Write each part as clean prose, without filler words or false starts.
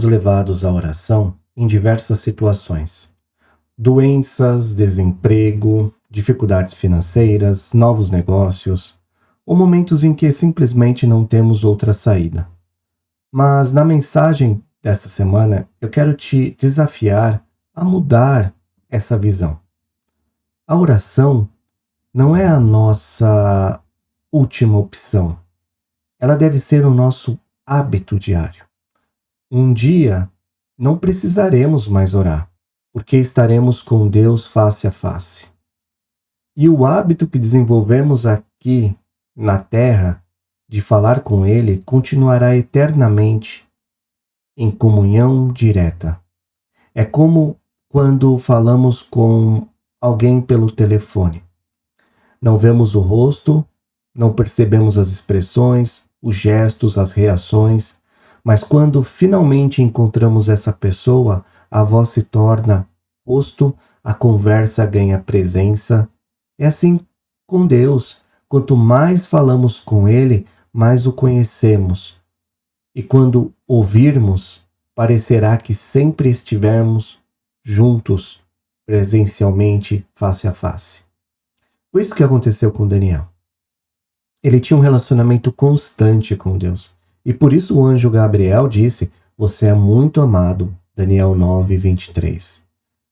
Somos levados à oração em diversas situações. Doenças, desemprego, dificuldades financeiras, novos negócios, ou momentos em que simplesmente não temos outra saída. Mas na mensagem desta semana, eu quero te desafiar a mudar essa visão. A oração não é a nossa última opção. Ela deve ser o nosso hábito diário. Um dia não precisaremos mais orar, porque estaremos com Deus face a face. E o hábito que desenvolvemos aqui na Terra de falar com Ele continuará eternamente em comunhão direta. É como quando falamos com alguém pelo telefone. Não vemos o rosto, não percebemos as expressões, os gestos, as reações, mas quando finalmente encontramos essa pessoa, a voz se torna rosto, a conversa ganha presença. É assim com Deus. Quanto mais falamos com Ele, mais o conhecemos. E quando ouvirmos, parecerá que sempre estivermos juntos, presencialmente, face a face. Foi isso que aconteceu com Daniel. Ele tinha um relacionamento constante com Deus. E por isso o anjo Gabriel disse: "Você é muito amado." Daniel 9:23.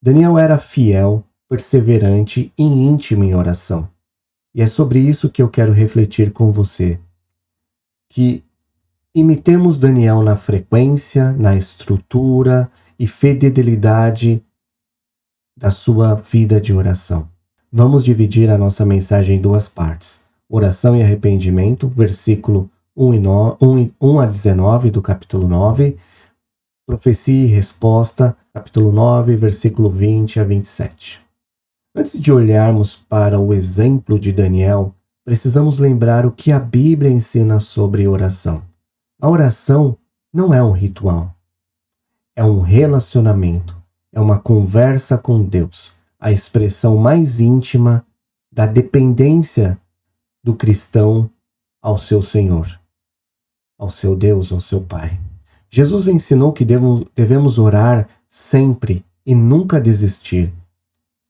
Daniel era fiel, perseverante e íntimo em oração. E é sobre isso que eu quero refletir com você. Que imitemos Daniel na frequência, na estrutura e fidelidade da sua vida de oração. Vamos dividir a nossa mensagem em duas partes. Oração e arrependimento, versículo 1 a 19 do capítulo 9. Profecia e resposta, capítulo 9, versículo 20 a 27. Antes de olharmos para o exemplo de Daniel, precisamos lembrar o que a Bíblia ensina sobre oração. A oração não é um ritual, é um relacionamento, é uma conversa com Deus, a expressão mais íntima da dependência do cristão ao seu Senhor, ao seu Deus, ao seu Pai. Jesus ensinou que devemos orar sempre e nunca desistir.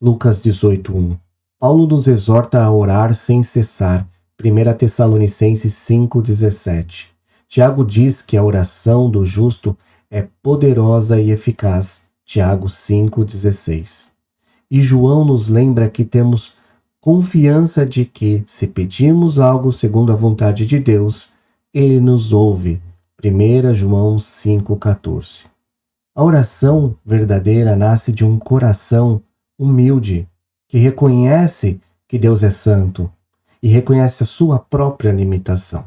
Lucas 18:1. Paulo nos exorta a orar sem cessar. 1 Tessalonicenses 5:17. Tiago diz que a oração do justo é poderosa e eficaz. Tiago 5:16. E João nos lembra que temos confiança de que, se pedimos algo segundo a vontade de Deus, Ele nos ouve. 1 João 5:14. A oração verdadeira nasce de um coração humilde, que reconhece que Deus é santo e reconhece a sua própria limitação.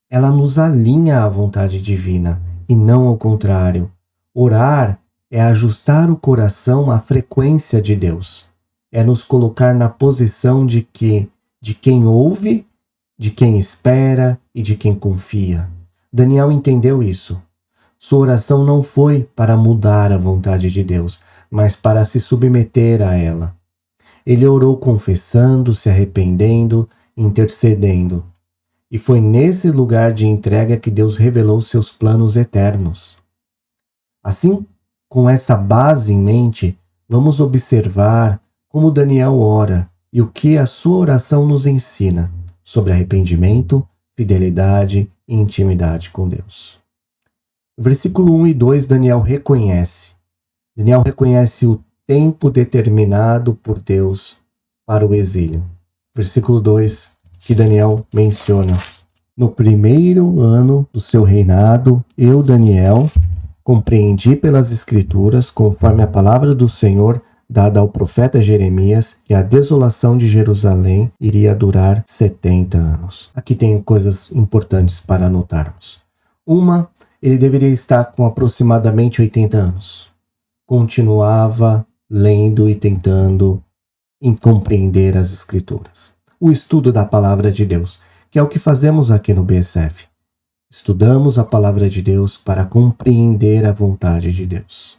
Ela nos alinha à vontade divina e não ao contrário. Orar é ajustar o coração à frequência de Deus. É nos colocar na posição de quem ouve, de quem espera e de quem confia. Daniel entendeu isso. Sua oração não foi para mudar a vontade de Deus, mas para se submeter a ela. Ele orou confessando, se arrependendo, intercedendo. E foi nesse lugar de entrega que Deus revelou seus planos eternos. Assim, com essa base em mente, vamos observar como Daniel ora e o que a sua oração nos ensina sobre arrependimento, fidelidade e intimidade com Deus. No versículo 1 e 2, Daniel reconhece o tempo determinado por Deus para o exílio. Versículo 2, que Daniel menciona: "No primeiro ano do seu reinado, eu, Daniel, compreendi pelas Escrituras, conforme a palavra do Senhor dada ao profeta Jeremias, que a desolação de Jerusalém iria durar 70 anos. Aqui tem coisas importantes para anotarmos. Uma, ele deveria estar com aproximadamente 80 anos. Continuava lendo e tentando compreender as Escrituras. O estudo da palavra de Deus, que é o que fazemos aqui no BSF. Estudamos a palavra de Deus para compreender a vontade de Deus.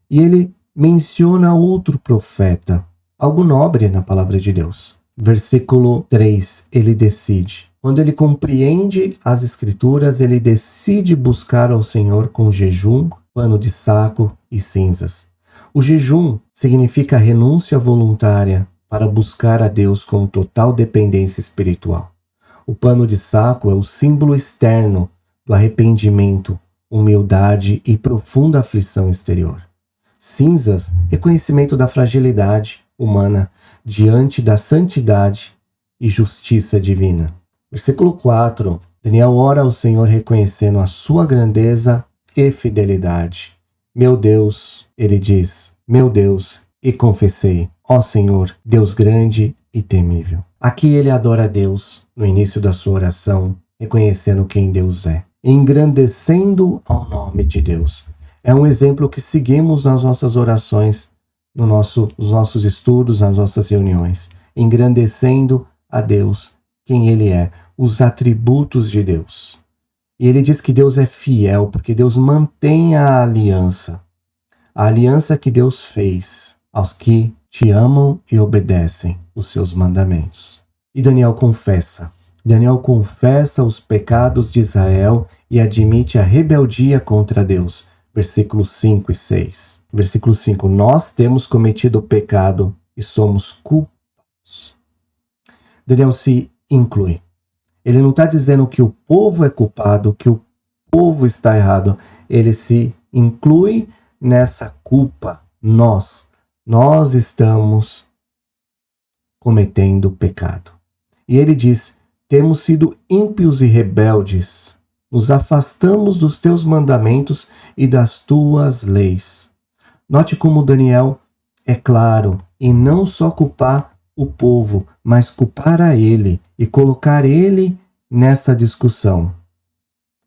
E ele menciona outro profeta, algo nobre na palavra de Deus. Versículo 3, ele decide: Quando ele compreende as Escrituras, ele decide buscar ao Senhor com jejum, pano de saco e cinzas. O jejum significa renúncia voluntária para buscar a Deus com total dependência espiritual. O pano de saco é o símbolo externo do arrependimento, humildade e profunda aflição exterior. Cinzas, reconhecimento da fragilidade humana diante da santidade e justiça divina. Versículo 4. Daniel ora ao Senhor reconhecendo a sua grandeza e fidelidade. Meu Deus, ele diz, meu Deus, e confessei, ó Senhor, Deus grande e temível. Aqui ele adora a Deus no início da sua oração, reconhecendo quem Deus é, engrandecendo ao nome de Deus. É um exemplo que seguimos nas nossas orações, nos nossos estudos, nas nossas reuniões, engrandecendo a Deus, quem Ele é, os atributos de Deus. E ele diz que Deus é fiel, porque Deus mantém a aliança que Deus fez aos que te amam e obedecem os seus mandamentos. E Daniel confessa os pecados de Israel e admite a rebeldia contra Deus. Versículos 5 e 6. Versículo 5. Nós temos cometido pecado e somos culpados. Daniel se inclui. Ele não está dizendo que o povo é culpado, que o povo está errado. Ele se inclui nessa culpa. Nós estamos cometendo pecado. E ele diz, temos sido ímpios e rebeldes. Nos afastamos dos teus mandamentos e das tuas leis. Note como Daniel é claro em não só culpar o povo, mas culpar a ele e colocar ele nessa discussão.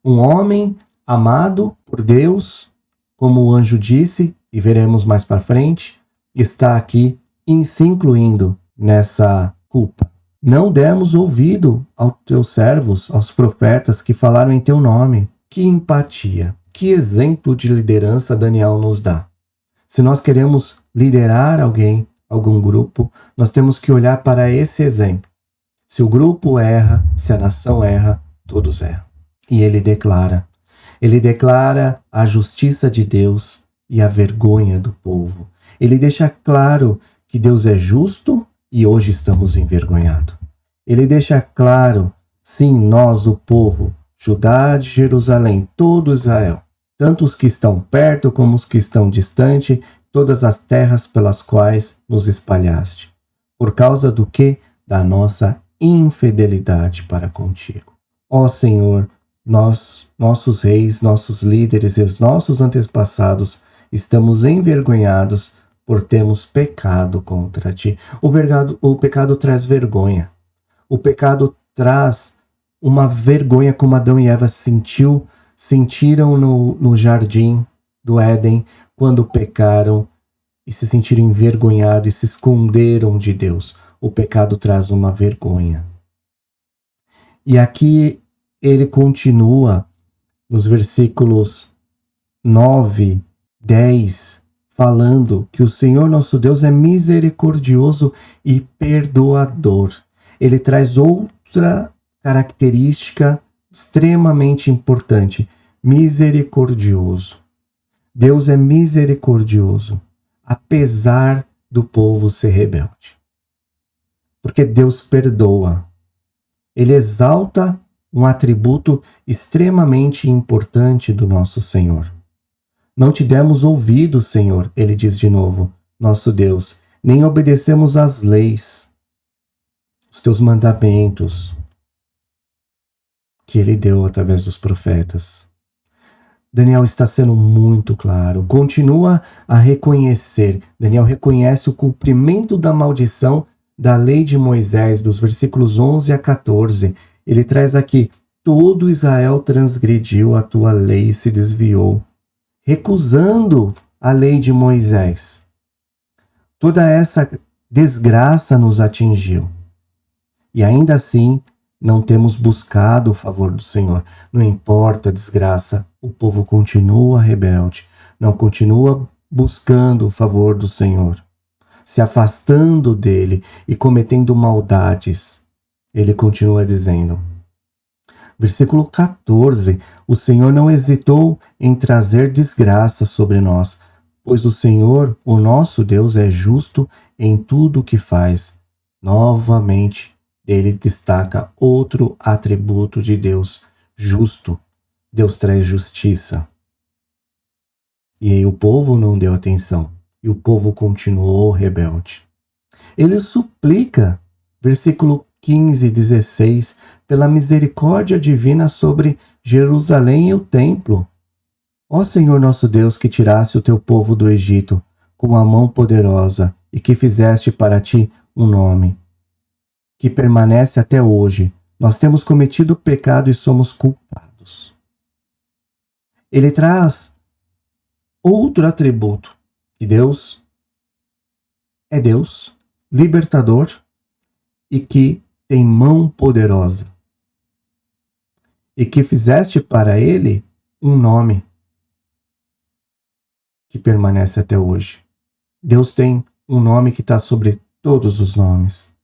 Um homem amado por Deus, como o anjo disse, e veremos mais para frente, está aqui se incluindo nessa culpa. Não demos ouvido aos teus servos, aos profetas que falaram em teu nome. Que empatia, que exemplo de liderança Daniel nos dá. Se nós queremos liderar algum grupo, nós temos que olhar para esse exemplo. Se o grupo erra, se a nação erra, todos erram. E ele declara a justiça de Deus e a vergonha do povo. Ele deixa claro que Deus é justo e hoje estamos envergonhados. Ele deixa claro, sim, nós, o povo, Judá de Jerusalém, todo Israel, tanto os que estão perto como os que estão distante, todas as terras pelas quais nos espalhaste. Por causa do quê? Da nossa infidelidade para contigo. Ó Senhor, nossos reis, nossos líderes e os nossos antepassados estamos envergonhados por termos pecado contra ti. O pecado traz vergonha. O pecado traz uma vergonha como Adão e Eva sentiram no jardim do Éden quando pecaram e se sentiram envergonhados e se esconderam de Deus. O pecado traz uma vergonha. E aqui ele continua nos versículos 9, 10, falando que o Senhor nosso Deus é misericordioso e perdoador. Ele traz outra característica extremamente importante: misericordioso. Deus é misericordioso, apesar do povo ser rebelde. Porque Deus perdoa. Ele exalta um atributo extremamente importante do nosso Senhor. Não te demos ouvido, Senhor, ele diz de novo, nosso Deus, nem obedecemos às leis, os teus mandamentos que ele deu através dos profetas. Daniel está sendo muito claro, continua a reconhecer. Daniel reconhece o cumprimento da maldição da lei de Moisés, dos versículos 11 a 14. Ele traz aqui, todo Israel transgrediu a tua lei e se desviou, recusando a lei de Moisés. Toda essa desgraça nos atingiu. E ainda assim, não temos buscado o favor do Senhor. Não importa a desgraça, o povo continua rebelde, não continua buscando o favor do Senhor, se afastando dele e cometendo maldades. Ele continua dizendo, Versículo 14: o Senhor não hesitou em trazer desgraça sobre nós, pois o Senhor, o nosso Deus, é justo em tudo o que faz. Novamente, ele destaca outro atributo de Deus: justo. Deus traz justiça. E aí o povo não deu atenção, e o povo continuou rebelde. Ele suplica, versículo 15 e 16, pela misericórdia divina sobre Jerusalém e o templo. Ó Senhor nosso Deus, que tiraste o teu povo do Egito com a mão poderosa e que fizeste para ti um nome, que permanece até hoje, nós temos cometido pecado e somos culpados. Ele traz outro atributo, que Deus é Deus, libertador e que tem mão poderosa. E que fizeste para ele um nome que permanece até hoje. Deus tem um nome que está sobre todos os nomes.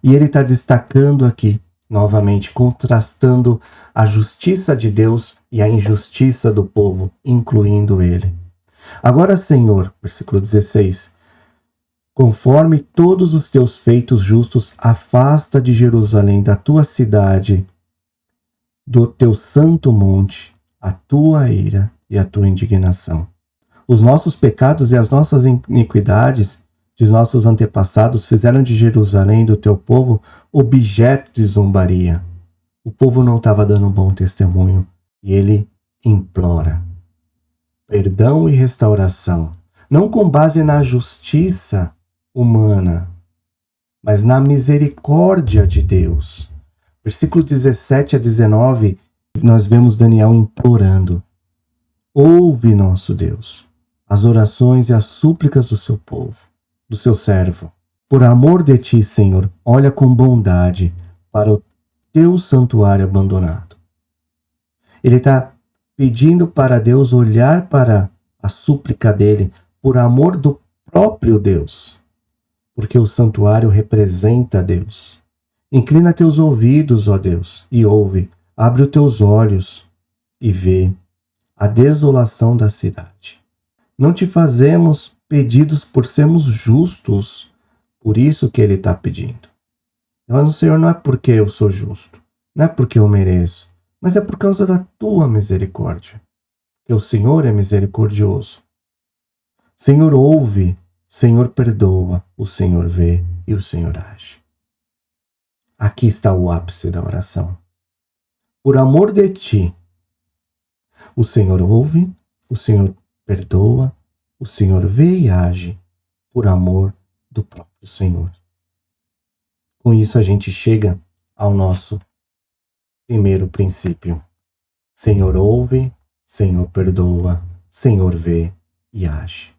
E ele está destacando aqui, novamente, contrastando a justiça de Deus e a injustiça do povo, incluindo ele. Agora, Senhor, versículo 16, conforme todos os teus feitos justos, afasta de Jerusalém, da tua cidade, do teu santo monte, a tua ira e a tua indignação. Os nossos pecados e as nossas iniquidades de nossos antepassados fizeram de Jerusalém, do teu povo, objeto de zombaria. O povo não estava dando um bom testemunho e ele implora perdão e restauração, não com base na justiça humana, mas na misericórdia de Deus. Versículo 17 a 19, nós vemos Daniel implorando: ouve, nosso Deus, as orações e as súplicas do seu povo, do seu servo. Por amor de ti, Senhor, olha com bondade para o teu santuário abandonado. Ele está pedindo para Deus olhar para a súplica dele por amor do próprio Deus, porque o santuário representa Deus. Inclina teus ouvidos, ó Deus, e ouve. Abre os teus olhos e vê a desolação da cidade. Não te fazemos pedidos por sermos justos, por isso que ele está pedindo. Mas, Senhor, não é porque eu sou justo, não é porque eu mereço, mas é por causa da tua misericórdia. Porque o Senhor é misericordioso. Senhor, ouve, Senhor, perdoa, o Senhor vê e o Senhor age. Aqui está o ápice da oração. Por amor de ti, o Senhor ouve, o Senhor perdoa, o Senhor vê e age por amor do próprio Senhor. Com isso a gente chega ao nosso primeiro princípio. Senhor ouve, Senhor perdoa, Senhor vê e age.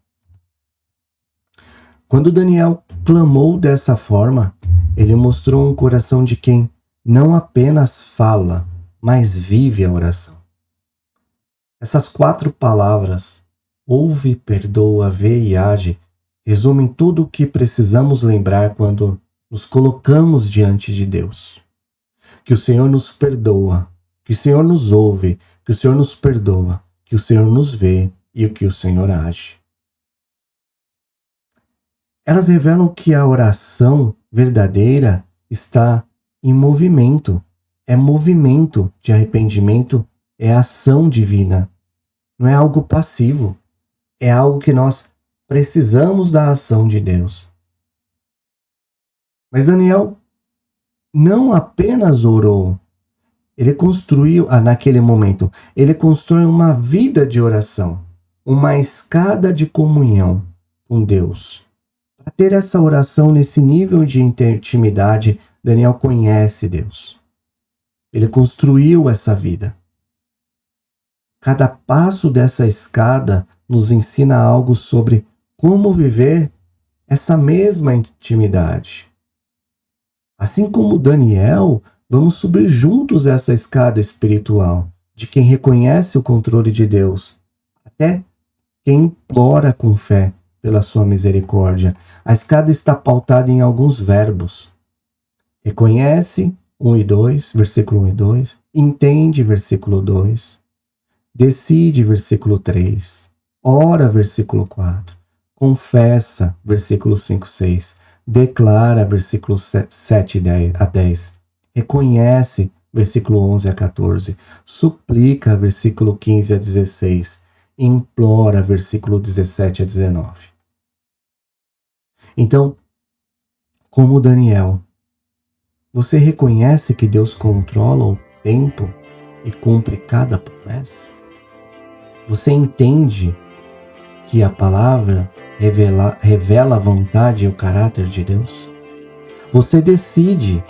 Quando Daniel clamou dessa forma, ele mostrou um coração de quem não apenas fala, mas vive a oração. Essas 4 palavras, ouve, perdoa, vê e age, resumem tudo o que precisamos lembrar quando nos colocamos diante de Deus. Que o Senhor nos perdoa, que o Senhor nos ouve, que o Senhor nos perdoa, que o Senhor nos vê e que o Senhor age. Elas revelam que a oração verdadeira está em movimento. É movimento de arrependimento, é ação divina. Não é algo passivo. É algo que nós precisamos da ação de Deus. Mas Daniel não apenas orou, ele construiu, naquele momento, ele constrói uma vida de oração, uma escada de comunhão com Deus. Para ter essa oração nesse nível de intimidade, Daniel conhece Deus. Ele construiu essa vida. Cada passo dessa escada nos ensina algo sobre como viver essa mesma intimidade. Assim como Daniel, vamos subir juntos essa escada espiritual de quem reconhece o controle de Deus, até quem implora com fé pela sua misericórdia. A escada está pautada em alguns verbos. Reconhece, 1 e 2, versículo 1 e 2, entende, versículo 2, decide, versículo 3, ora, versículo 4, confessa, versículo 5, 6, declara, versículo 7 a 10, reconhece, versículo 11 a 14, suplica, versículo 15 a 16, implora, versículo 17 a 19. Então, como Daniel, você reconhece que Deus controla o tempo e cumpre cada promessa? Você entende que a palavra revela a vontade e o caráter de Deus? Você decide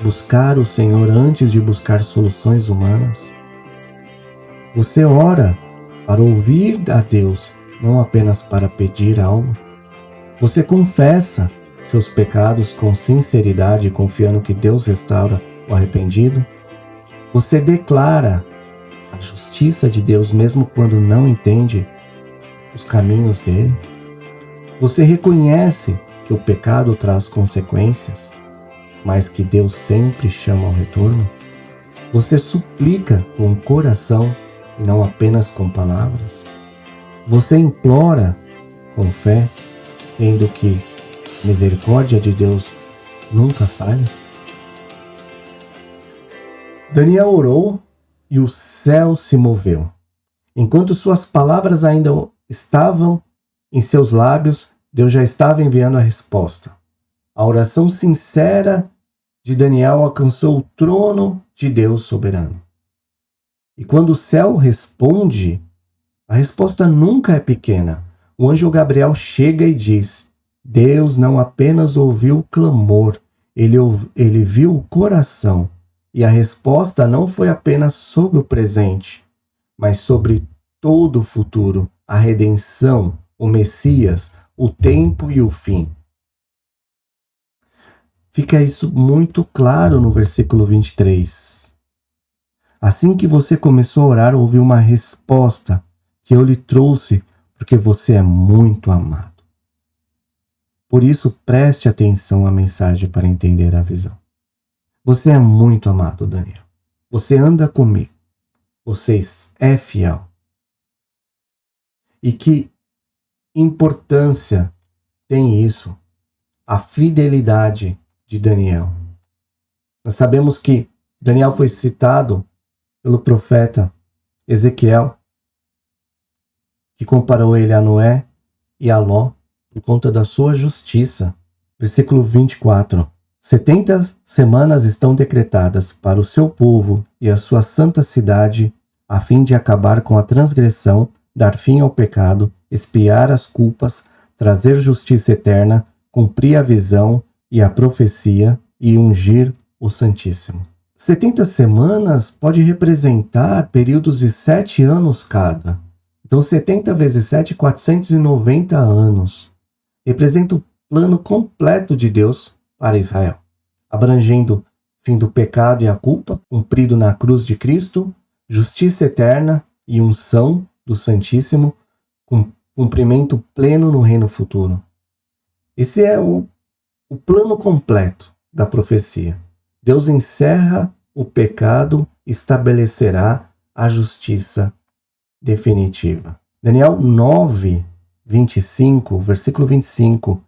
buscar o Senhor antes de buscar soluções humanas? Você ora para ouvir a Deus, não apenas para pedir algo? Você confessa seus pecados com sinceridade, confiando que Deus restaura o arrependido? Você declara a justiça de Deus mesmo quando não entende os caminhos dele? Você reconhece que o pecado traz consequências, mas que Deus sempre chama ao retorno? Você suplica com o coração e não apenas com palavras? Você implora com fé, crendo que a misericórdia de Deus nunca falha? Daniel orou e o céu se moveu. Enquanto suas palavras ainda estavam em seus lábios, Deus já estava enviando a resposta. A oração sincera de Daniel alcançou o trono de Deus soberano. E quando o céu responde, a resposta nunca é pequena. O anjo Gabriel chega e diz: Deus não apenas ouviu o clamor, ele viu o coração. E a resposta não foi apenas sobre o presente, mas sobre todo o futuro, a redenção, o Messias, o tempo e o fim. Fica isso muito claro no versículo 23. Assim que você começou a orar, houve uma resposta que eu lhe trouxe, porque você é muito amado. Por isso, preste atenção à mensagem para entender a visão. Você é muito amado, Daniel. Você anda comigo. Você é fiel. E que importância tem isso? A fidelidade de Daniel. Nós sabemos que Daniel foi citado pelo profeta Ezequiel, que comparou ele a Noé e a Ló por conta da sua justiça. Versículo 24. 70 semanas estão decretadas para o seu povo e a sua santa cidade, a fim de acabar com a transgressão, dar fim ao pecado, expiar as culpas, trazer justiça eterna, cumprir a visão e a profecia e ungir o Santíssimo. 70 semanas pode representar períodos de 7 anos cada. Então 70 vezes 7, 490 anos. Representa o plano completo de Deus para Israel, abrangendo fim do pecado e a culpa, cumprido na cruz de Cristo, justiça eterna e unção do Santíssimo, com cumprimento pleno no reino futuro. Esse é o plano completo da profecia. Deus encerra o pecado e estabelecerá a justiça definitiva. Daniel 9, 25, versículo 25.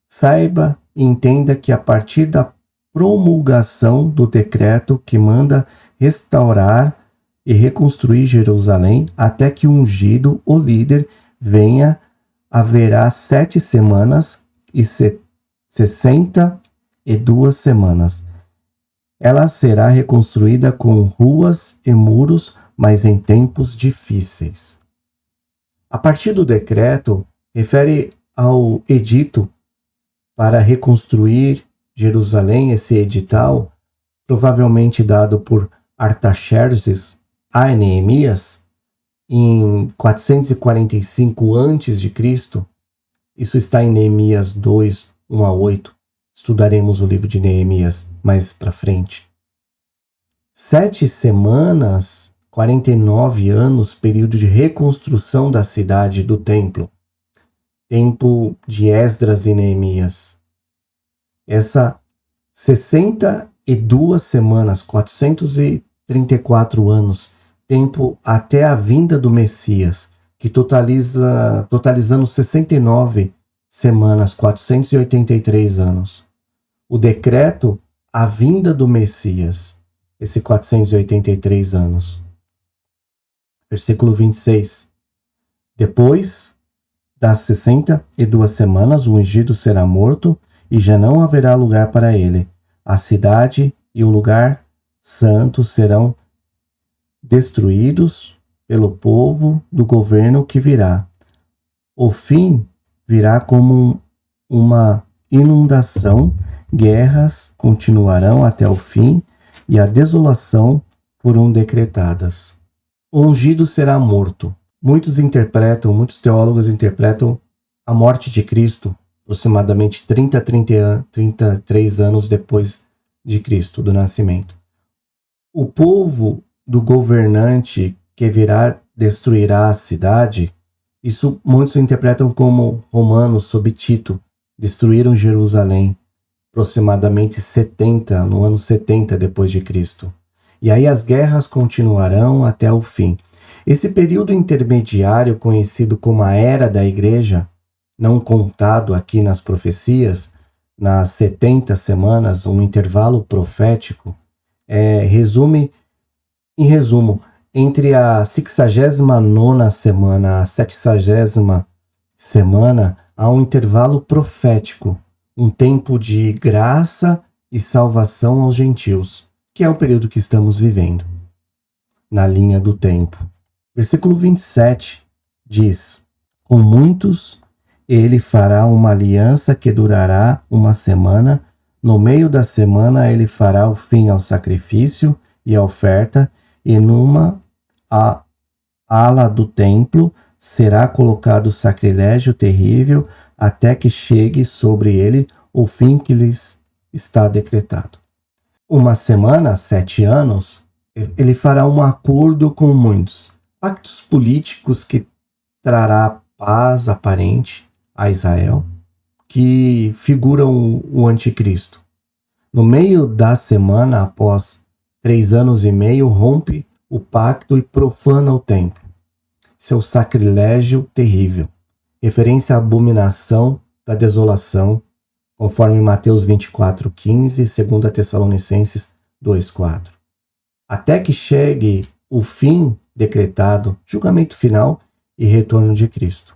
Saiba e entenda que a partir da promulgação do decreto que manda restaurar e reconstruir Jerusalém, até que o ungido, o líder, venha, haverá 7 semanas e 62 semanas. Ela será reconstruída com ruas e muros, mas em tempos difíceis. A partir do decreto, refere ao edito para reconstruir Jerusalém. Esse edital, provavelmente dado por Artaxerxes a Neemias, em 445 a.C., isso está em Neemias 2, 1 a 8. Estudaremos o livro de Neemias mais para frente. 7 semanas, 49 anos, período de reconstrução da cidade e do templo. Tempo de Esdras e Neemias. Essa 60 2 semanas, 434 anos, tempo até a vinda do Messias, que totalizando 69 semanas, 483 anos. O decreto, a vinda do Messias, esse 483 anos. Versículo 26. Depois das 62 semanas, o ungido será morto e já não haverá lugar para ele. A cidade e o lugar santo serão destruídos pelo povo do governo que virá. O fim virá como uma inundação, guerras continuarão até o fim e a desolação foram decretadas. O ungido será morto. Muitos teólogos interpretam a morte de Cristo aproximadamente 33 anos depois de Cristo, do nascimento. O povo do governante que virá destruirá a cidade, isso muitos interpretam como romanos sob Tito, destruíram Jerusalém, aproximadamente no ano 70 depois de Cristo. E aí as guerras continuarão até o fim. Esse período intermediário, conhecido como a Era da Igreja, não contado aqui nas profecias, nas 70 semanas, um intervalo profético, em resumo, entre a 69ª semana a 70ª semana, há um intervalo profético, um tempo de graça e salvação aos gentios, que é o período que estamos vivendo, na linha do tempo. Versículo 27 diz: com muitos ele fará uma aliança que durará uma semana. No meio da semana ele fará o fim ao sacrifício e à oferta, e numa ala do templo será colocado sacrilégio terrível, até que chegue sobre ele o fim que lhes está decretado. Uma semana, 7 anos, ele fará um acordo com muitos pactos políticos que trará paz aparente a Israel, que figuram o anticristo. No meio da semana, após 3 anos e meio, rompe o pacto e profana o templo. Seu sacrilégio terrível, referência à abominação da desolação, conforme Mateus 24:15 e 2 Tessalonicenses 2:4. Até que chegue o fim decretado, julgamento final e retorno de Cristo.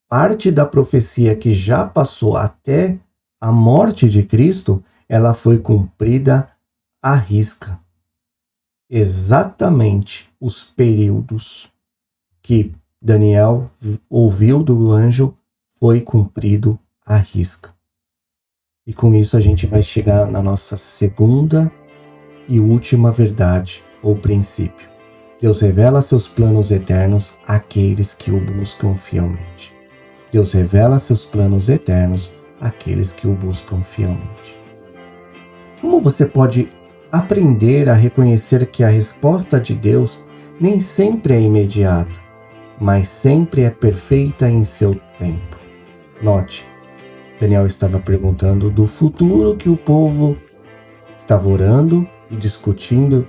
Parte da profecia que já passou até a morte de Cristo, ela foi cumprida à risca. Exatamente os períodos que Daniel ouviu do anjo foi cumprido à risca. E com isso a gente vai chegar na nossa segunda e última verdade, ou princípio. Deus revela seus planos eternos àqueles que o buscam fielmente. Deus revela seus planos eternos àqueles que o buscam fielmente. Como você pode aprender a reconhecer que a resposta de Deus nem sempre é imediata, mas sempre é perfeita em seu tempo? Note, Daniel estava perguntando do futuro que o povo estava orando e discutindo,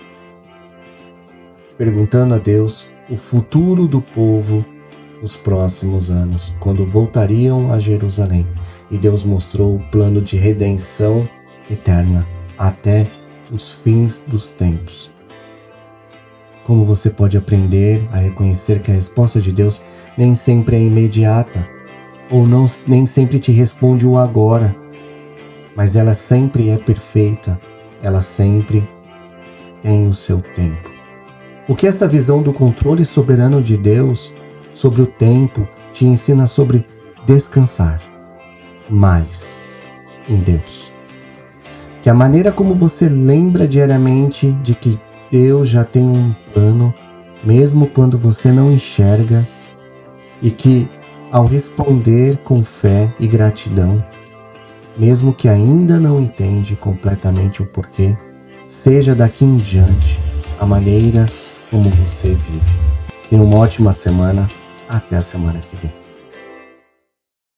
perguntando a Deus o futuro do povo nos próximos anos, quando voltariam a Jerusalém. E Deus mostrou o plano de redenção eterna até os fins dos tempos. Como você pode aprender a reconhecer que a resposta de Deus nem sempre é imediata, ou nem sempre te responde o agora, mas ela sempre é perfeita, ela sempre tem o seu tempo. O que essa visão do controle soberano de Deus sobre o tempo te ensina sobre descansar mais em Deus. Que a maneira como você lembra diariamente de que Deus já tem um plano, mesmo quando você não enxerga, e que ao responder com fé e gratidão, mesmo que ainda não entende completamente o porquê, seja daqui em diante a maneira como você vive. Tenha uma ótima semana. Até a semana que vem.